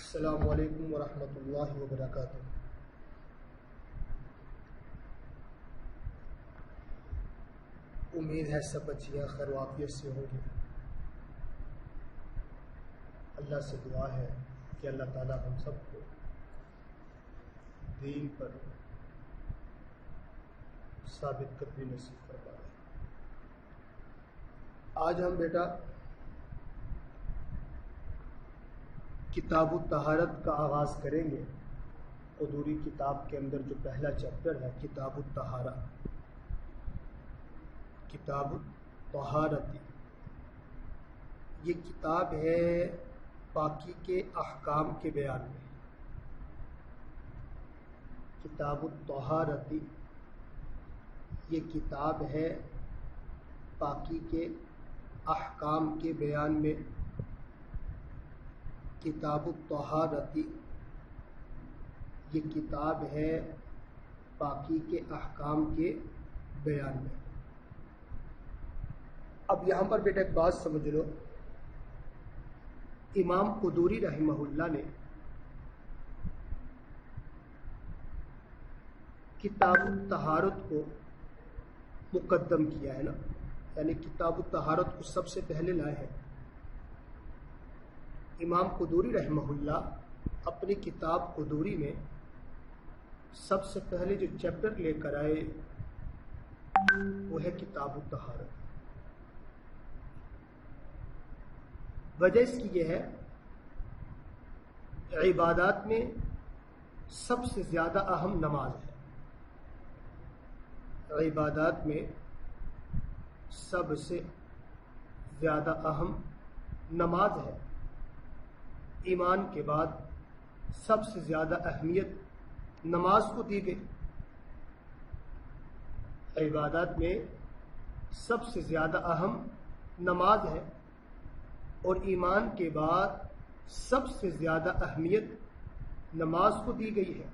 السلام علیکم ورحمۃ اللہ وبرکاتہ۔ امید ہے سب بچیاں خیر و عافیت سے ہوں گی۔ اللہ سے دعا ہے کہ اللہ تعالی ہم سب کو دین پر ثابت قدمی نصیب فرمائے۔ آج ہم بیٹا کتاب الطہارت کا آغاز کریں گے۔ قدوری کتاب کے اندر جو پہلا چیپٹر ہے کتاب الطہارہ، کتاب الطہارت، یہ کتاب ہے پاکی کے احکام کے بیان میں۔ کتاب الطہارت یہ کتاب ہے پاکی کے احکام کے بیان میں۔ کتاب الطہارت یہ کتاب ہے پاکی کے احکام کے بیان میں۔ اب یہاں پر بیٹا ایک بات سمجھ لو، امام قدوری رحمہ اللہ نے کتاب الطہارت کو مقدم کیا ہے نا، یعنی کتاب الطہارت کو سب سے پہلے لائے ہیں۔ امام قدوری رحمہ اللہ اپنی کتاب قدوری میں سب سے پہلے جو چیپٹر لے کر آئے وہ ہے کتاب الطہارت۔ وجہ اس کی یہ ہے، عبادات میں سب سے زیادہ اہم نماز ہے۔ عبادات میں سب سے زیادہ اہم نماز ہے۔ ایمان کے بعد سب سے زیادہ اہمیت نماز کو دی گئی۔ عبادات میں سب سے زیادہ اہم نماز ہے، اور ایمان کے بعد سب سے زیادہ اہمیت نماز کو دی گئی ہے۔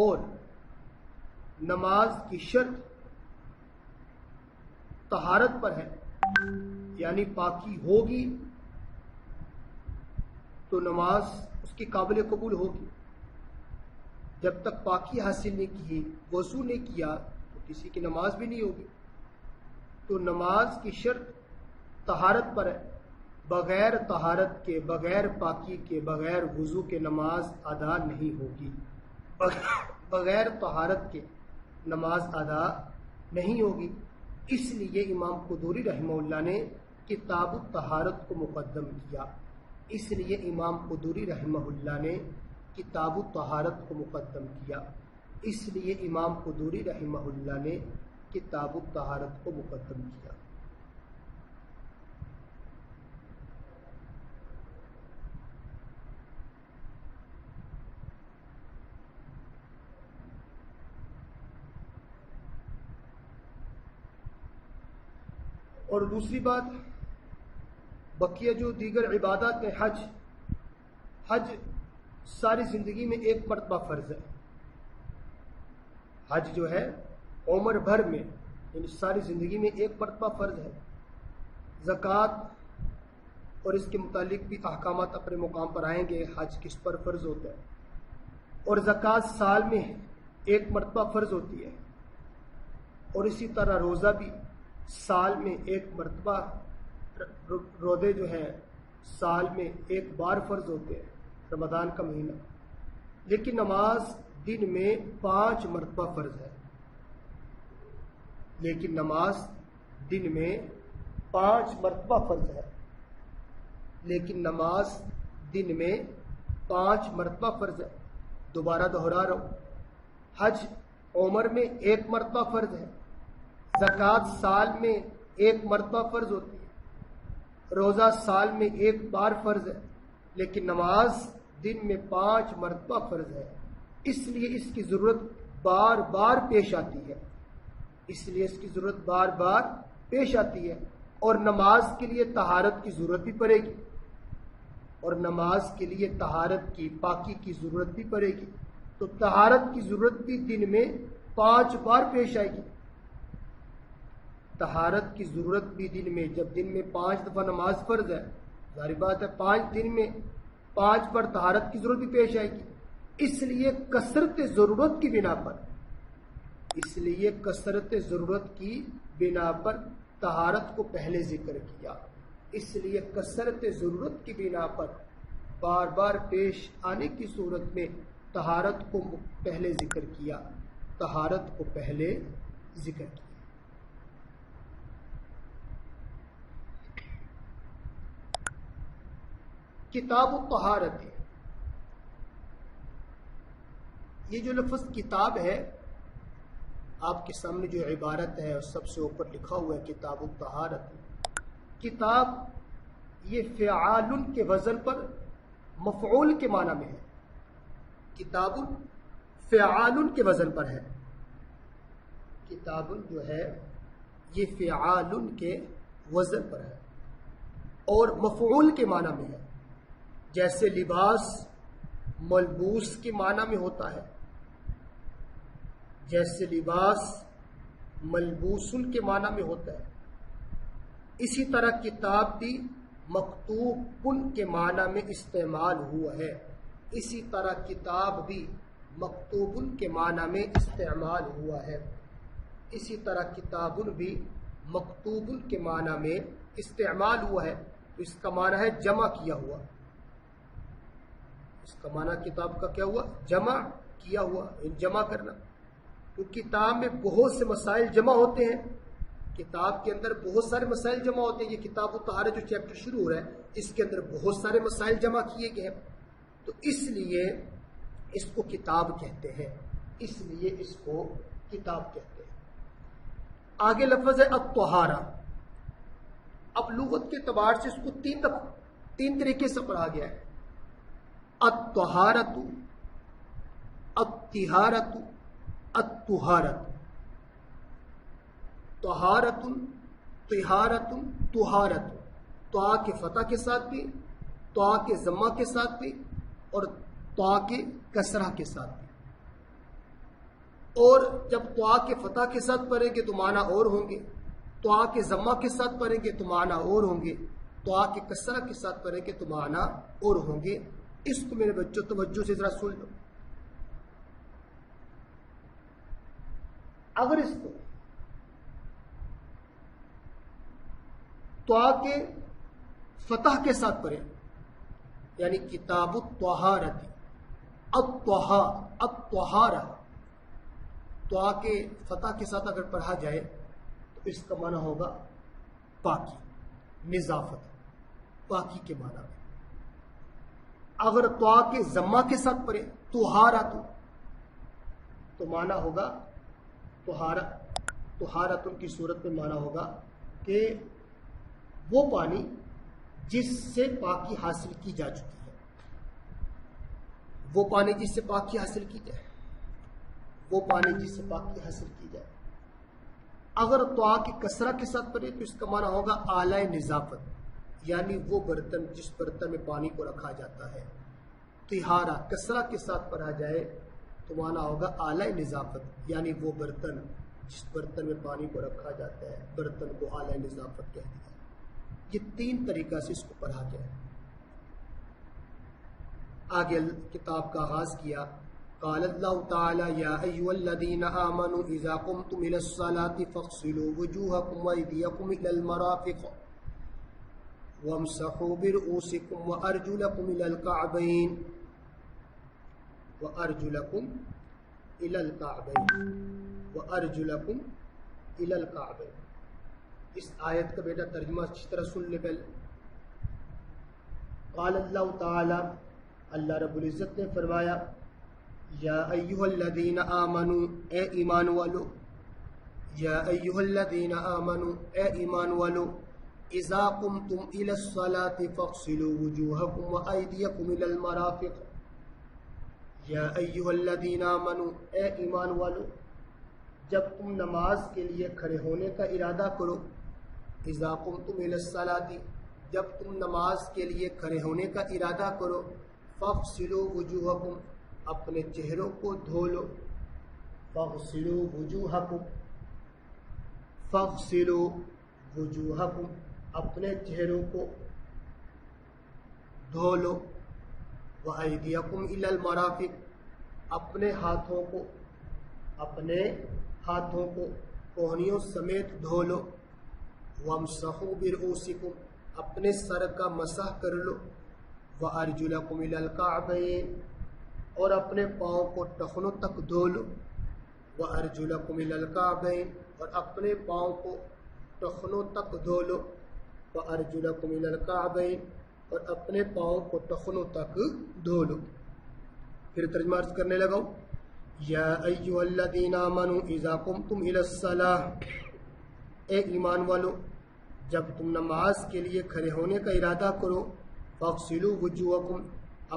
اور نماز کی شرط طہارت پر ہے، یعنی پاکی ہوگی تو نماز اس کی قابل قبول ہوگی۔ جب تک پاکی حاصل نہیں کی، وضو نہیں کیا، تو کسی کی نماز بھی نہیں ہوگی۔ تو نماز کی شرط طہارت پر ہے۔ بغیر طہارت کے، بغیر پاکی کے، بغیر وضو کے نماز ادا نہیں ہوگی۔ بغیر طہارت کے نماز ادا نہیں ہوگی۔ اس لیے امام قدوری رحمہ اللہ نے کتاب الطہارت کو مقدم کیا۔ اس لیے امام قدوری رحمہ اللہ نے کتاب الطہارت کو مقدم کیا۔ اس لیے امام قدوری رحمہ اللہ نے کتاب الطہارت کو مقدم کیا۔ اور دوسری بات، بقیہ جو دیگر عبادات میں حج ساری زندگی میں ایک مرتبہ فرض ہے۔ حج جو ہے عمر بھر میں، یعنی ساری زندگی میں ایک مرتبہ فرض ہے۔ زکوٰۃ اور اس کے متعلق بھی احکامات اپنے مقام پر آئیں گے، حج کس پر فرض ہوتا ہے۔ اور زکوٰۃ سال میں ایک مرتبہ فرض ہوتی ہے، اور اسی طرح روزہ بھی سال میں ایک مرتبہ، روزے جو ہیں سال میں ایک بار فرض ہوتے ہیں، رمضان کا مہینہ۔ لیکن نماز دن میں 5 مرتبہ فرض ہے۔ لیکن نماز دن میں 5 مرتبہ فرض ہے۔ لیکن نماز دن میں 5 مرتبہ فرض ہے۔ دوبارہ دہرا رہا ہوں، حج عمر میں ایک مرتبہ فرض ہے، زکوٰۃ سال میں ایک مرتبہ فرض ہوتی ہے، روزہ سال میں ایک بار فرض ہے، لیکن نماز دن میں 5 مرتبہ فرض ہے۔ اس لیے اس کی ضرورت بار بار پیش آتی ہے۔ اس لیے اس کی ضرورت بار بار پیش آتی ہے، اور نماز کے لیے طہارت کی ضرورت بھی پڑے گی، اور نماز کے لیے طہارت کی، پاکی کی ضرورت بھی پڑے گی۔ تو طہارت کی ضرورت بھی دن میں 5 بار پیش آئے گی۔ طہارت کی ضرورت بھی دن میں، جب دن میں 5 دفعہ نماز فرض ہے ظاہر بات ہے 5 دن میں 5 پر طہارت کی ضرورت بھی پیش آئے گی، اس لیے کثرت ضرورت کی بنا پر طہارت کو پہلے ذکر کیا، اس لیے کثرت ضرورت کی بنا پر بار بار پیش آنے کی صورت میں طہارت کو پہلے ذکر کیا، کتاب الطہارت، یہ جو لفظ کتاب ہے آپ کے سامنے جو عبارت ہے سب سے اوپر لکھا ہوا ہے کتاب الطہارت، کتاب یہ فعال کے وزن پر مفعول کے معنی میں ہے، کتاب فعال کے وزن پر ہے، کتاب جو ہے یہ فعال کے وزن پر ہے اور مفعول کے معنی میں ہے، جیسے لباس ملبوس کے معنی میں ہوتا ہے، جیسے لباس ملبوسن کے معنی میں ہوتا ہے، اسی طرح کتاب بھی مکتوبن کے معنی میں استعمال ہوا ہے، اسی طرح کتاب بھی مکتوبن کے معنی میں استعمال ہوا ہے، اسی طرح کتابن بھی مکتوبن کے معنی میں استعمال ہوا ہے، تو اس کا معنی ہے جمع کیا ہوا، اس کا معنی کتاب کا کیا ہوا؟ جمع کیا ہوا، جمع کرنا، تو کتاب میں بہت سے مسائل جمع ہوتے ہیں، کتاب کے اندر بہت سارے مسائل جمع ہوتے ہیں، یہ کتاب الطہارت جو چیپٹر شروع ہو رہا ہے اس کے اندر بہت سارے مسائل جمع کیے گئے ہیں، تو اس لیے اس کو کتاب کہتے ہیں، اس لیے اس کو کتاب کہتے ہیں۔ آگے لفظ ہے الطہارہ، اب لغت کے اعتبار سے اس کو تین طریقے سے پڑھا گیا ہے، الطہارۃ، الطہارۃ، الطہارۃ، طہارت، طہارت، طہارت، طا کے فتح کے ساتھ بھی، طا کے ضمہ کے ساتھ بھی، اور طا کے کسرہ کے ساتھ بھی، اور جب طا کے فتح کے ساتھ پڑھیں گے تو معنی اور ہوں گے، طا کے ضمہ کے ساتھ پڑھیں گے تو معنی اور ہوں گے، طا کے کسرہ کے ساتھ پڑھیں گے تو معنی اور ہوں گے۔ اس کو میرے بچوں توجہ سے ذرا سن لو، اگر اس کو طا کے فتح کے ساتھ پڑھیں یعنی کتاب الطہارت، الطہارہ، طا کے فتح کے ساتھ اگر پڑھا جائے تو اس کا معنی ہوگا پاکی، نظافت، پاکی کے معنی میں۔ اگر طا کے ضمہ کے ساتھ پڑھیں طہارت تو معنی ہوگا طہارت کی صورت میں معنی ہوگا کہ وہ پانی جس سے پاکی حاصل کی جا چکی ہے، وہ پانی جس سے پاکی حاصل کی جائے، وہ پانی جس سے پاکی حاصل کی جائے۔ اگر طا کی کسرہ کے ساتھ پڑھیں تو اس کا معنی ہوگا آلہ نظافت، یعنی وہ برتن جس برتن میں پانی کو رکھا جاتا ہے۔ طہارہ کسرہ کے ساتھ پڑھا جائے تو معنی ہوگا آلہ نظافت، یعنی وہ برتن جس برتن میں پانی کو رکھا جاتا ہے، برتن کو آلہ نظافت کہتے ہیں۔ یہ 3 طریقہ سے اس کو پڑھا گیا ہے۔ آگے کتاب کا آغاز کیا، قال اللہ تعالی یا ایھا الذین آمنوا اذا قمتم الى الصلاة فاغسلوا وجوہکم وایدیکم الى المرافق وامسحوا برؤوسکم وارجلکم الى الکعبین، وارجلکم الى الکعبین، وارجلکم الى الکعبین۔ اس آیت کا بیٹا ترجمہ اچھی طرح سن لے پہلے۔ قال اللہ تعالی، اللہ رب العزت نے فرمایا، یا ایھا الذین آمنوا، اے ایمان والو، یا ایھا الذین آمنوا، اے ایمان والو، اذا قمتم الى الصلاة فاغسلوا وجوہکم وایدیکم الى المرافق، یا ایھا الذین آمنوا، اے ایمان والو، جب تم نماز کے لیے کھڑے ہونے کا ارادہ کرو، اذا قمتم الى الصلاة، جب تم نماز کے لیے کھڑے ہونے کا ارادہ کرو، فاغسلوا وجوہکم، اپنے چہروں کو دھو لو، فاغسلوا وجوہکم، فاغسلوا وجوہکم، اپنے چہروں کو دھو لو، وَأَيْدِيَكُمْ إِلَى الْمَرَافِقِ اپنے ہاتھوں کو کوہنیوں سمیت دھو لو، وَامْسَحُوا بِرُؤُوسِكُمْ اپنے سر کا مسح کر لو، وَأَرْجُلَكُمْ إِلَى الْكَعْبَيْنِ اور اپنے پاؤں کو ٹخنوں تک دھو لو، وَأَرْجُلَكُمْ إِلَى الْكَعْبَيْنِ اور اپنے پاؤں کو ٹخنوں تک دھو لو، وَأَرْجُلَكُمْ إِلَى الْكَعْبَيْنِ اور اپنے پاؤں کو ٹخنوں تک دھو لو۔ پھر ترجمہ عرض کرنے لگا ہوں، یا ایھا الذین آمنوا اذا قمتم الی الصلاۃ اے ایمان والو جب تم نماز کے لیے کھڑے ہونے کا ارادہ کرو، فاغسلوا وجوہکم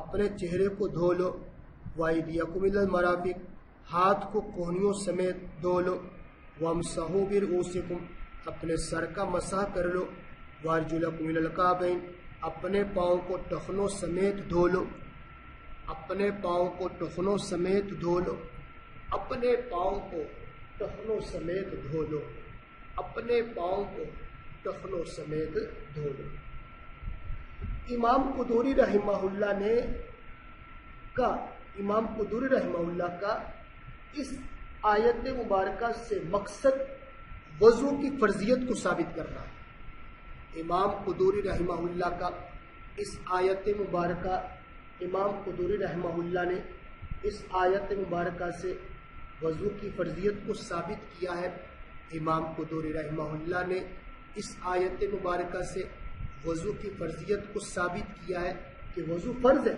اپنے چہرے کو دھو لو، وایدیکم الی المرافق ہاتھ کو کوہنیوں سمیت دھو لو، وامسحوا برؤوسکم اپنے سر کا مسح کر لو، وارجلکم الی الکعبین اپنے پاؤں کو ٹخنوں سمیت دھو لو، اپنے پاؤں کو ٹخنوں سمیت دھو لو، اپنے پاؤں کو ٹخنوں سمیت دھو لو، اپنے پاؤں کو ٹخنوں سمیت دھو لو۔ امام قدوری رحمہ اللہ کا اس آیت مبارکہ سے مقصد وضو کی فرضیت کو ثابت کرنا ہے۔ امام قدوری رحمہ اللہ کا اس آیت مبارکہ امام قدوری رحمہ اللہ نے اس آیت مبارکہ سے وضو کی فرضیت کو ثابت کیا ہے۔ امام قدوری رحمہ اللہ نے اس آیت مبارکہ سے وضو کی فرضیت کو ثابت کیا ہے کہ وضو فرض ہے،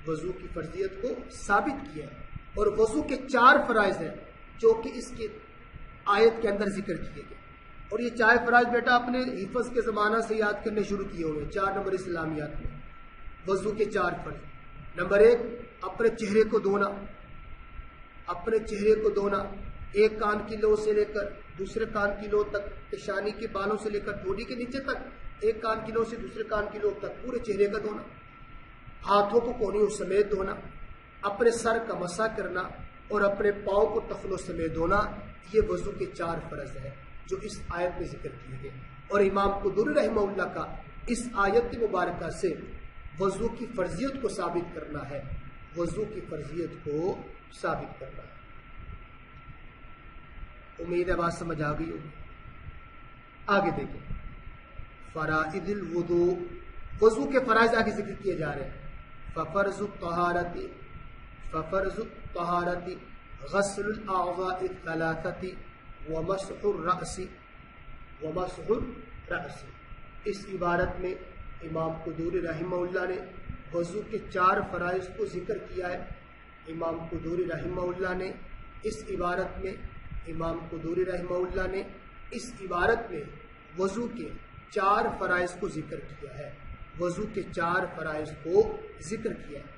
وضو کی فرضیت کو ثابت کیا ہے، اور وضو کے 4 فرائض ہیں جو کہ اس کی آیت کے اندر ذکر کیے گئے، اور یہ 4 فرائض بیٹا اپنے حفظ کے زمانہ سے یاد کرنے شروع کیے ہوئے 4 نمبر اسلامیات میں۔ وضو کے 4 فرض، نمبر 1 اپنے چہرے کو دھونا، اپنے چہرے کو دھونا، ایک کان کی لو سے لے کر دوسرے کان کی لو تک، پیشانی کے بالوں سے لے کر ٹھوڑی کے نیچے تک، ایک کان کی لو سے دوسرے کان کی لو تک پورے چہرے کا دھونا، ہاتھوں کو کوہنیوں سمیت دھونا، اپنے سر کا مسح کرنا اور اپنے پاؤں کو ٹخنوں سمیت دھونا، یہ وضو کے 4 فرض ہیں جو اس آیت میں ذکر کیے گئے۔ اور امام قدوری رحمہ اللہ کا اس آیت مبارکہ سے وضو کی فرضیت کو ثابت کرنا ہے، وضو کی فرضیت کو ثابت کرنا ہے۔ امید ہے بات سمجھ آ گئی ہوگی۔ آگے دیکھیں، فرائض الوضو، وضو کے فرائض آگے ذکر کیے جا رہے ہیں۔ ففرض الطہارت غسل الاعضاء الثلاثة ومسح الرأس اس عبارت میں امام قدوری رحمہ اللہ نے وضو کے 4 فرائض کو ذکر کیا ہے۔ امام قدوری رحمہ اللہ نے اس عبارت میں وضو کے 4 فرائض کو ذکر کیا ہے، وضو کے 4 فرائض کو ذکر کیا ہے۔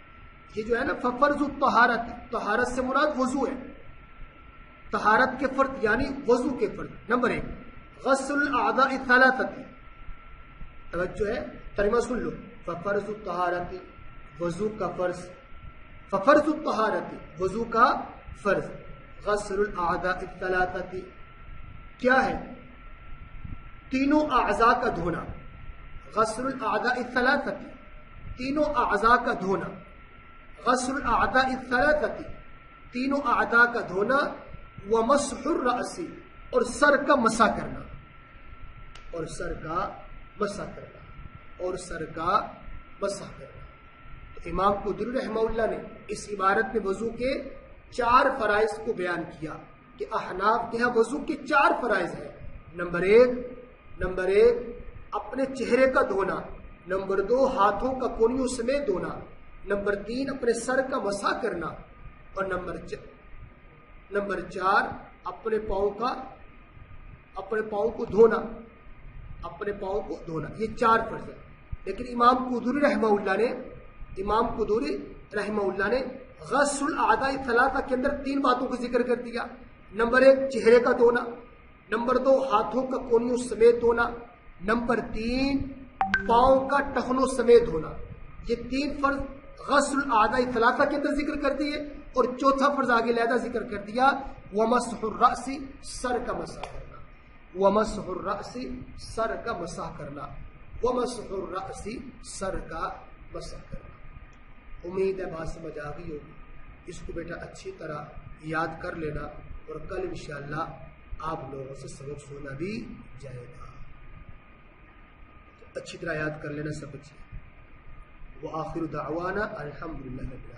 یہ جو ہے نا ففرض الطہارت، طہارت سے مراد وضو ہے، طہارت کے فرض یعنی وضو کے فرض۔ نمبر 1 غسل الاعضاء الثلاثة، توجہ ہے، ترجمہ سن لو، ففرض الطہارت وضو کا فرض، ففرض الطہارت وضو کا فرض، غسل الاعضاء الثلاثة کیا ہے؟ تینوں اعضاء کا دھونا، غسل الاعضاء الثلاثة تینوں اعضاء کا دھونا، غسل الاعضاء الثلاثة تینوں اعضاء کا دھونا، ومسح الرأس اور سر کا مسح کرنا، اور سر کا مسح کرنا، اور سر کا مسح کرنا۔ تو امام قدوری رحمہ اللہ نے اس عبارت میں وضو کے 4 فرائض کو بیان کیا کہ احناف کے ہاں وضو کے 4 فرائض ہیں۔ نمبر 1 اپنے چہرے کا دھونا، نمبر 2 ہاتھوں کا کونیوں سمیت دھونا، نمبر 3 اپنے سر کا مسح کرنا، اور نمبر 4 اپنے پاؤں کو دھونا، اپنے پاؤں کو دھونا۔ یہ 4 فرض ہیں۔ لیکن امام قدوری رحمہ اللہ نے غسل الاعضاء الثلاثة کے اندر 3 باتوں کو ذکر کر دیا۔ نمبر 1 چہرے کا دھونا، نمبر 2 ہاتھوں کا کونیوں سمیت دھونا، نمبر 3 پاؤں کا ٹخنوں سمیت دھونا۔ یہ 3 فرض غسل الاعضاء الثلاثة کے اندر ذکر کر دیے، اور چوتھا فرض آگے علیحدہ ذکر کر دیا، ومسح الرأس سر کا مسح کرنا، ومسح الرأس سر کا مسح کرنا۔ ومسح الرأس، سر کا مسح کرنا۔ امید ہے بات سمجھ آ گئی ہوگی، اس کو بیٹا اچھی طرح یاد کر لینا، اور کل انشاءاللہ آپ لوگوں سے سبق سنا بھی جائے گا، اچھی طرح یاد کر لینا سب بچے۔ وآخر دعوانا الحمدللہ رب العالمین۔